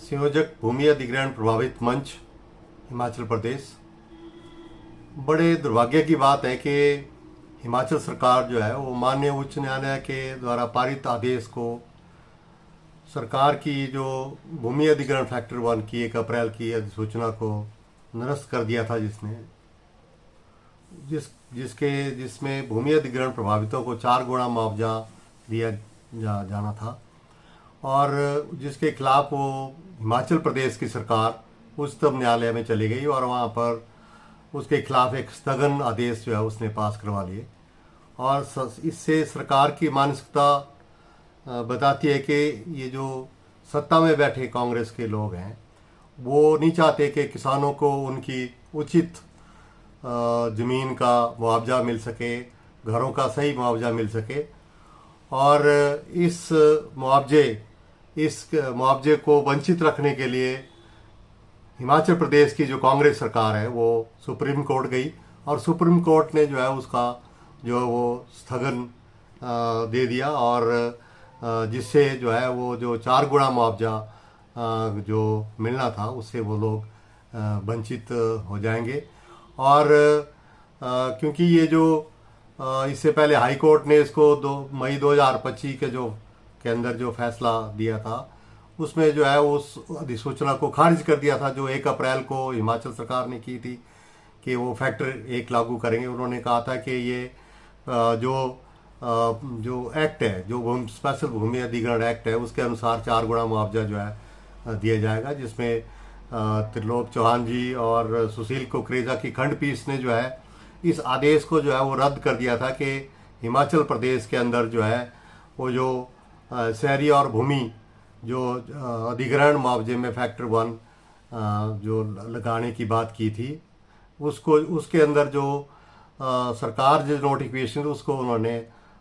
संयोजक भूमि अधिग्रहण प्रभावित मंच हिमाचल प्रदेश। बड़े दुर्भाग्य की बात है कि हिमाचल सरकार जो है वो माननीय उच्च न्यायालय के द्वारा पारित आदेश को सरकार की जो भूमि अधिग्रहण फैक्टर 1 की 1 अप्रैल की अधिसूचना को निरस्त कर दिया था, जिसमें भूमि अधिग्रहण प्रभावितों को 4 गुना मुआवजा दिया जाना था और जिसके खिलाफ वो हिमाचल प्रदेश की सरकार उच्चतम न्यायालय में चली गई और वहाँ पर उसके खिलाफ एक स्थगन आदेश जो है उसने पास करवा लिए। और इससे सरकार की मानसिकता बताती है कि ये जो सत्ता में बैठे कांग्रेस के लोग हैं वो नहीं चाहते कि किसानों को उनकी उचित ज़मीन का मुआवजा मिल सके, घरों का सही मुआवजा मिल सके। और इस मुआवजे को वंचित रखने के लिए हिमाचल प्रदेश की जो कांग्रेस सरकार है वो सुप्रीम कोर्ट गई और सुप्रीम कोर्ट ने जो है उसका जो वो स्थगन दे दिया और जिससे जो है वो जो 4 गुना मुआवजा जो मिलना था उससे वो लोग वंचित हो जाएंगे। और क्योंकि ये जो इससे पहले हाई कोर्ट ने इसको 2 मई 2025 के अंदर जो फैसला दिया था उसमें जो है उस अधिसूचना को खारिज कर दिया था जो 1 अप्रैल को हिमाचल सरकार ने की थी कि वो फैक्टर 1 लागू करेंगे। उन्होंने कहा था कि ये जो एक्ट है, जो स्पेशल भूमि अधिग्रहण एक्ट है, उसके अनुसार 4 गुना मुआवजा जो है दिया जाएगा, जिसमें त्रिलोक चौहान जी और सुशील कुकरेजा की खंडपीठ ने जो है इस आदेश को जो है वो रद्द कर दिया था कि हिमाचल प्रदेश के अंदर जो है वो जो शहरी और भूमि जो अधिग्रहण मुआवजे में फैक्टर 1 जो लगाने की बात की थी उसके अंदर जो सरकार जो नोटिफिकेशन उसको उन्होंने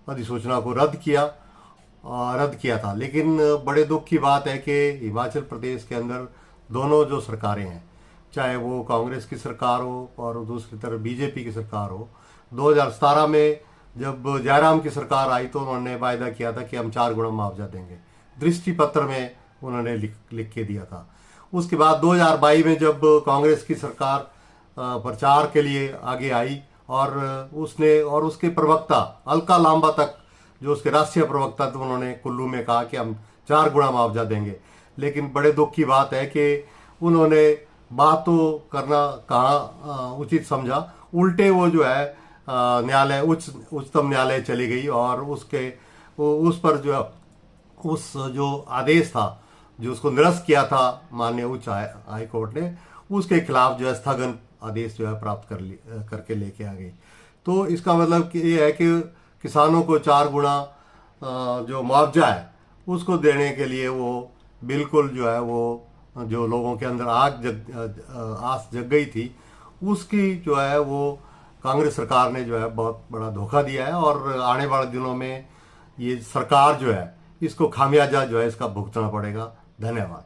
अधिसूचना को रद्द किया था। लेकिन बड़े दुख की बात है कि हिमाचल प्रदेश के अंदर दोनों जो सरकारें हैं, चाहे वो कांग्रेस की सरकार हो और दूसरी तरफ बीजेपी की सरकार हो, 2017 में जब जयराम की सरकार आई तो उन्होंने वायदा किया था कि हम 4 गुना मुआवजा देंगे, दृष्टि पत्र में उन्होंने लिख के दिया था। उसके बाद 2022 में जब कांग्रेस की सरकार प्रचार के लिए आगे आई और उसके प्रवक्ता अलका लांबा तक, जो उसके राष्ट्रीय प्रवक्ता थे, उन्होंने कुल्लू में कहा कि हम 4 गुना मुआवजा देंगे। लेकिन बड़े दुख की बात है कि उन्होंने बात तो करना कहाँ उचित समझा, उल्टे वो जो है न्यायालय उच्चतम न्यायालय चली गई और उस पर जो आदेश था जो उसको निरस्त किया था माननीय उच्च हाई कोर्ट ने, उसके खिलाफ जो है स्थगन आदेश जो है प्राप्त करके लेके आ गई। तो इसका मतलब ये है कि किसानों को 4 गुना जो मुआवजा है उसको देने के लिए वो बिल्कुल जो है वो जो लोगों के अंदर आस जग गई थी, उसकी जो है वो कांग्रेस सरकार ने जो है बहुत बड़ा धोखा दिया है और आने वाले दिनों में ये सरकार जो है इसको खामियाजा जो है इसका भुगतना पड़ेगा। धन्यवाद।